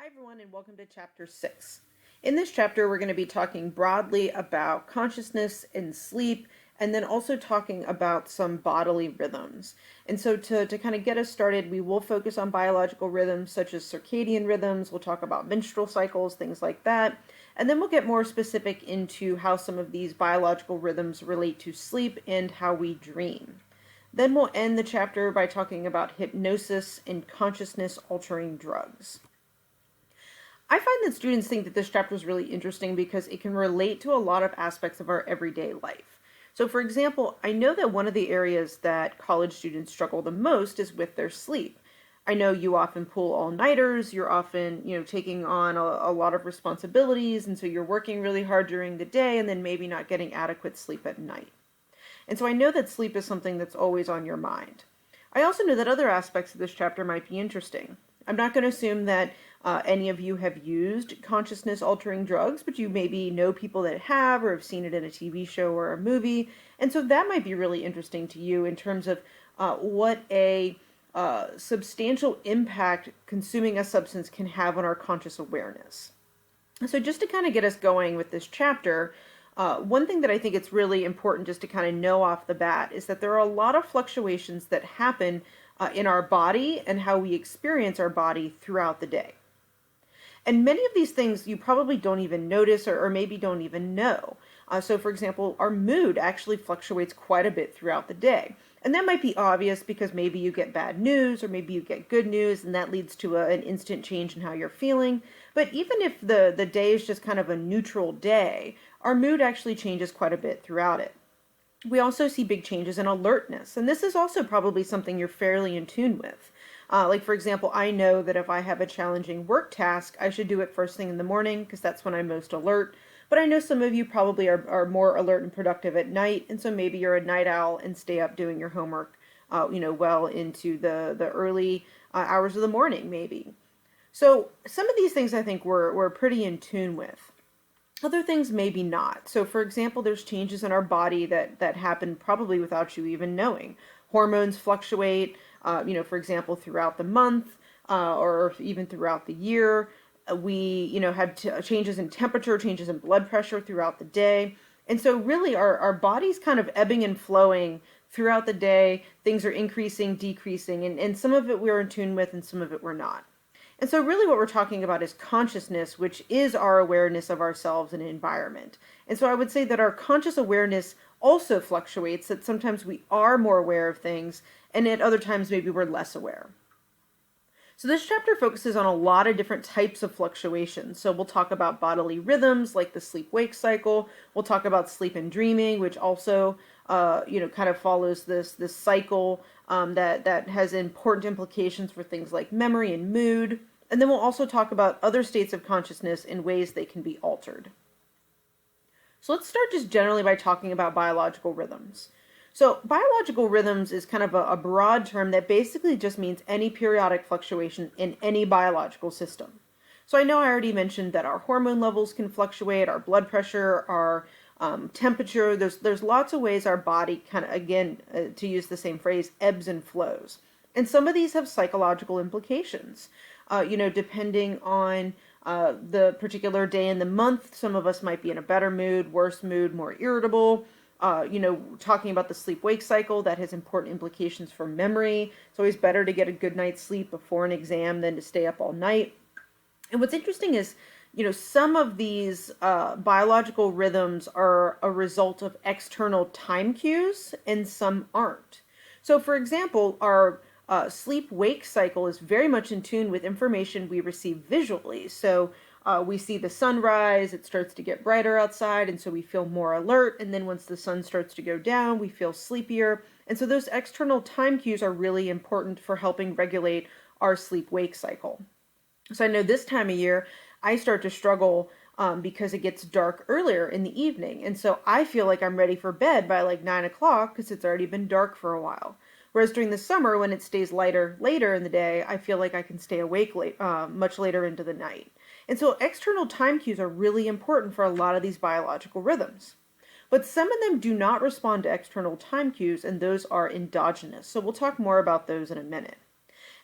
Hi, everyone, and welcome to Chapter 6. In this chapter, we're going to be talking broadly about consciousness and sleep, and then also talking about some bodily rhythms. And so, to kind of get us started, we will focus on biological rhythms such as circadian rhythms. We'll talk about menstrual cycles, things like that. And then we'll get more specific into how some of these biological rhythms relate to sleep and how we dream. Then we'll end the chapter by talking about hypnosis and consciousness altering drugs. I find that students think that this chapter is really interesting because it can relate to a lot of aspects of our everyday life. So, for example, I know that one of the areas that college students struggle the most is with their sleep. I know you often pull all-nighters, you're often, taking on a lot of responsibilities, and so you're working really hard during the day and then maybe not getting adequate sleep at night. And so I know that sleep is something that's always on your mind. I also know that other aspects of this chapter might be interesting. I'm not going to assume that any of you have used consciousness altering drugs, but you maybe know people that have or have seen it in a TV show or a movie. And so that might be really interesting to you in terms of what a substantial impact consuming a substance can have on our conscious awareness. So just to kind of get us going with this chapter, one thing that I think it's really important just to kind of know off the bat is that there are a lot of fluctuations that happen in our body and how we experience our body throughout the day. And many of these things you probably don't even notice or maybe don't even know. So, for example, our mood actually fluctuates quite a bit throughout the day. And that might be obvious because maybe you get bad news or maybe you get good news, and that leads to an instant change in how you're feeling. But even if the day is just kind of a neutral day, our mood actually changes quite a bit throughout it. We also see big changes in alertness, and this is also probably something you're fairly in tune with. Like, for example, I know that if I have a challenging work task, I should do it first thing in the morning because that's when I'm most alert. But I know some of you probably are more alert and productive at night, and so maybe you're a night owl and stay up doing your homework, well into the early hours of the morning, maybe. So some of these things I think we're pretty in tune with. Other things maybe not. So for example, there's changes in our body that happen probably without you even knowing. Hormones fluctuate, for example, throughout the month or even throughout the year. We, have changes in temperature, changes in blood pressure throughout the day. And so really our body's kind of ebbing and flowing throughout the day. Things are increasing, decreasing, and some of it we're in tune with and some of it we're not. And so really what we're talking about is consciousness, which is our awareness of ourselves and environment. And so I would say that our conscious awareness also fluctuates, that sometimes we are more aware of things, and at other times maybe we're less aware. So this chapter focuses on a lot of different types of fluctuations. So we'll talk about bodily rhythms like the sleep-wake cycle. We'll talk about sleep and dreaming, which also, kind of follows this cycle that has important implications for things like memory and mood. And then we'll also talk about other states of consciousness and ways they can be altered. So let's start just generally by talking about biological rhythms. So biological rhythms is kind of a broad term that basically just means any periodic fluctuation in any biological system. So I know I already mentioned that our hormone levels can fluctuate, our blood pressure, our temperature. There's lots of ways our body kind of, again, to use the same phrase, ebbs and flows. And some of these have psychological implications. Depending on the particular day in the month, some of us might be in a better mood, worse mood, more irritable. Talking about the sleep-wake cycle, that has important implications for memory. It's always better to get a good night's sleep before an exam than to stay up all night. And what's interesting is, some of these biological rhythms are a result of external time cues and some aren't. So, for example, our sleep-wake cycle is very much in tune with information we receive visually. So we see the sunrise, it starts to get brighter outside, and so we feel more alert. And then once the sun starts to go down, we feel sleepier. And so those external time cues are really important for helping regulate our sleep-wake cycle. So I know this time of year, I start to struggle because it gets dark earlier in the evening. And so I feel like I'm ready for bed by like 9 o'clock because it's already been dark for a while. Whereas during the summer, when it stays lighter later in the day, I feel like I can stay awake much later into the night. And so external time cues are really important for a lot of these biological rhythms. But some of them do not respond to external time cues, and those are endogenous. So we'll talk more about those in a minute.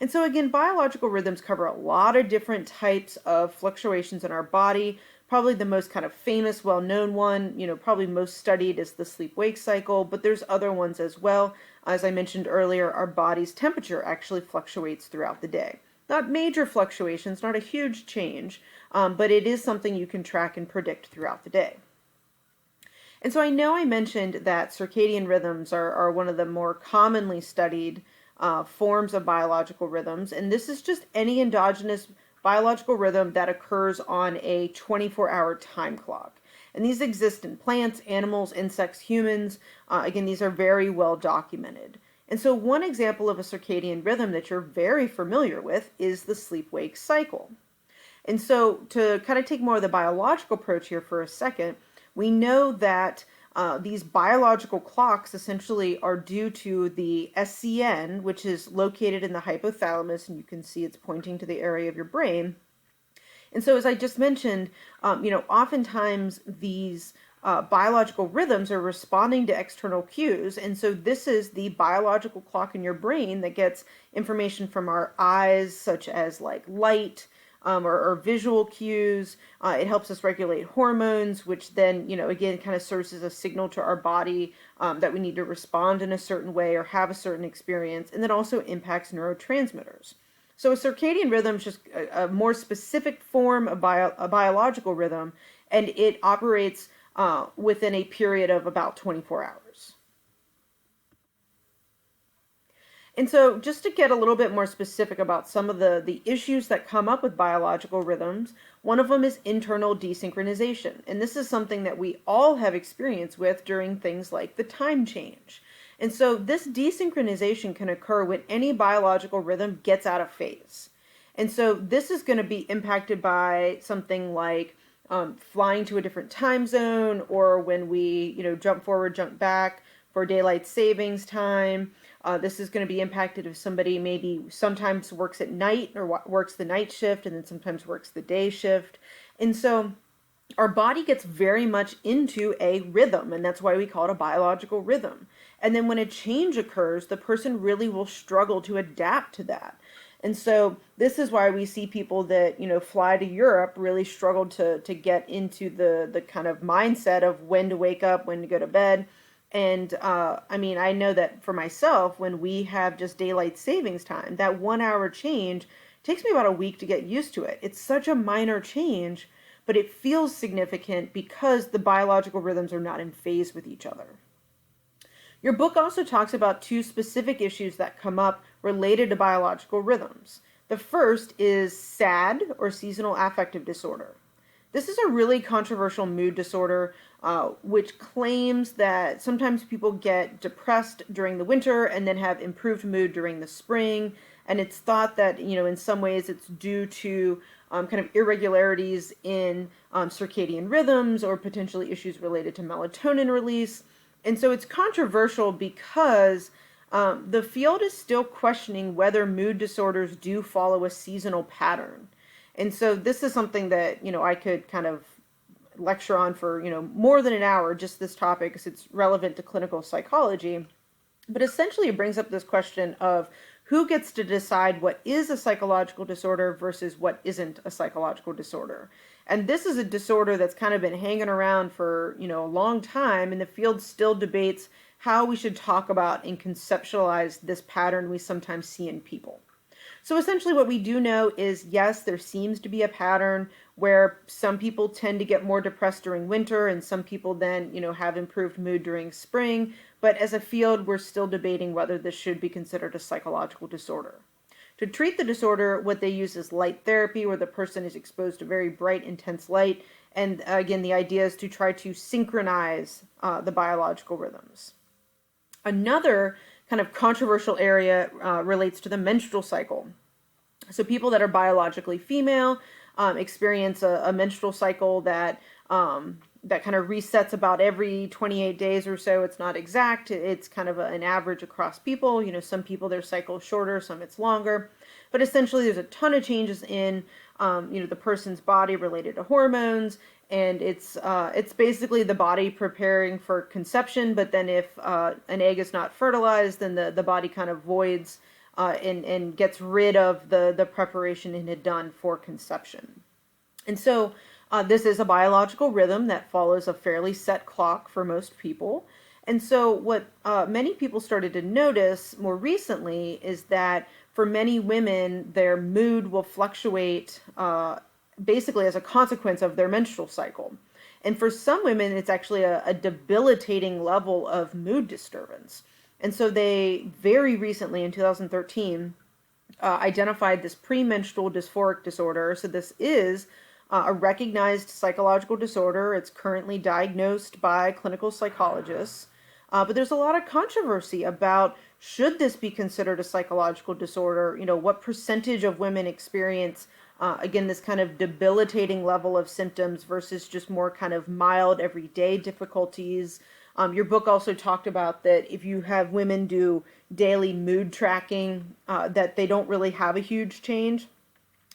And so again, biological rhythms cover a lot of different types of fluctuations in our body. Probably the most kind of famous, well-known one, probably most studied is the sleep-wake cycle, but there's other ones as well. As I mentioned earlier, our body's temperature actually fluctuates throughout the day. Not major fluctuations, not a huge change, but it is something you can track and predict throughout the day. And so I know I mentioned that circadian rhythms are one of the more commonly studied forms of biological rhythms, and this is just any endogenous biological rhythm that occurs on a 24-hour time clock. And these exist in plants, animals, insects, humans. Again, these are very well documented. And so one example of a circadian rhythm that you're very familiar with is the sleep-wake cycle. And so to kind of take more of the biological approach here for a second, we know that these biological clocks essentially are due to the SCN, which is located in the hypothalamus, and you can see it's pointing to the area of your brain. And so, as I just mentioned, oftentimes these biological rhythms are responding to external cues. And so this is the biological clock in your brain that gets information from our eyes, such as like light, or visual cues. It helps us regulate hormones, which then, again, kind of serves as a signal to our body that we need to respond in a certain way or have a certain experience, and then also impacts neurotransmitters. So a circadian rhythm is just a more specific form of a biological rhythm, and it operates within a period of about 24 hours. And so just to get a little bit more specific about some of the issues that come up with biological rhythms, one of them is internal desynchronization. And this is something that we all have experience with during things like the time change. And so this desynchronization can occur when any biological rhythm gets out of phase. And so this is going to be impacted by something like flying to a different time zone, or when we, jump forward, jump back for daylight savings time. This is going to be impacted if somebody maybe sometimes works at night or works the night shift and then sometimes works the day shift. And so our body gets very much into a rhythm, and that's why we call it a biological rhythm. And then when a change occurs, the person really will struggle to adapt to that. And so this is why we see people that, fly to Europe really struggle to get into the kind of mindset of when to wake up, when to go to bed. And I know that for myself, when we have just daylight savings time, that 1 hour change takes me about a week to get used to it. It's such a minor change, but it feels significant because the biological rhythms are not in phase with each other. Your book also talks about two specific issues that come up related to biological rhythms. The first is SAD, or seasonal affective disorder. This is a really controversial mood disorder, which claims that sometimes people get depressed during the winter and then have improved mood during the spring. And it's thought that, in some ways it's due to kind of irregularities in circadian rhythms or potentially issues related to melatonin release. And so it's controversial because the field is still questioning whether mood disorders do follow a seasonal pattern. And so this is something that, I could kind of lecture on for, more than an hour, just this topic, because it's relevant to clinical psychology. But essentially it brings up this question of who gets to decide what is a psychological disorder versus what isn't a psychological disorder. And this is a disorder that's kind of been hanging around for, a long time, and the field still debates how we should talk about and conceptualize this pattern we sometimes see in people. So essentially what we do know is, yes, there seems to be a pattern where some people tend to get more depressed during winter and some people then, have improved mood during spring. But as a field, we're still debating whether this should be considered a psychological disorder. To treat the disorder, what they use is light therapy, where the person is exposed to very bright, intense light. And again, the idea is to try to synchronize the biological rhythms. Another kind of controversial area relates to the menstrual cycle. So people that are biologically female experience a menstrual cycle that kind of resets about every 28 days or so. It's not exact. It's kind of an average across people. Some people, their cycle is shorter, some it's longer. But essentially, there's a ton of changes in, the person's body related to hormones. And it's basically the body preparing for conception. But then if an egg is not fertilized, then the body kind of voids and gets rid of the preparation it had done for conception. And so this is a biological rhythm that follows a fairly set clock for most people. And so what many people started to notice more recently is that for many women, their mood will fluctuate basically as a consequence of their menstrual cycle. And for some women, it's actually a debilitating level of mood disturbance. And so they very recently, in 2013, identified this premenstrual dysphoric disorder. So this is a recognized psychological disorder. It's currently diagnosed by clinical psychologists. But there's a lot of controversy about should this be considered a psychological disorder? You know, what percentage of women experience, again, this kind of debilitating level of symptoms versus just more kind of mild everyday difficulties. Your book also talked about that if you have women do daily mood tracking, that they don't really have a huge change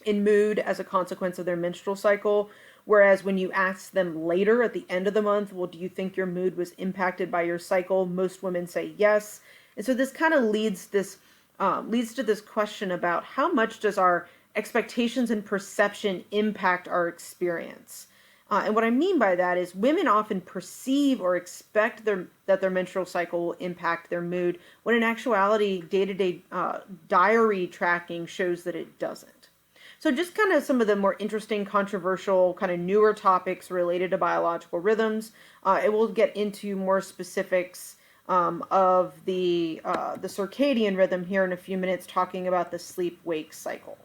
in mood as a consequence of their menstrual cycle. Whereas when you ask them later at the end of the month, well, do you think your mood was impacted by your cycle? Most women say yes. And so this kind of leads to this question about how much does our expectations and perception impact our experience? And what I mean by that is women often perceive or expect that their menstrual cycle will impact their mood, when in actuality, day-to-day diary tracking shows that it doesn't. So just kind of some of the more interesting, controversial, kind of newer topics related to biological rhythms. It will get into more specifics of the circadian rhythm here in a few minutes, talking about the sleep-wake cycle.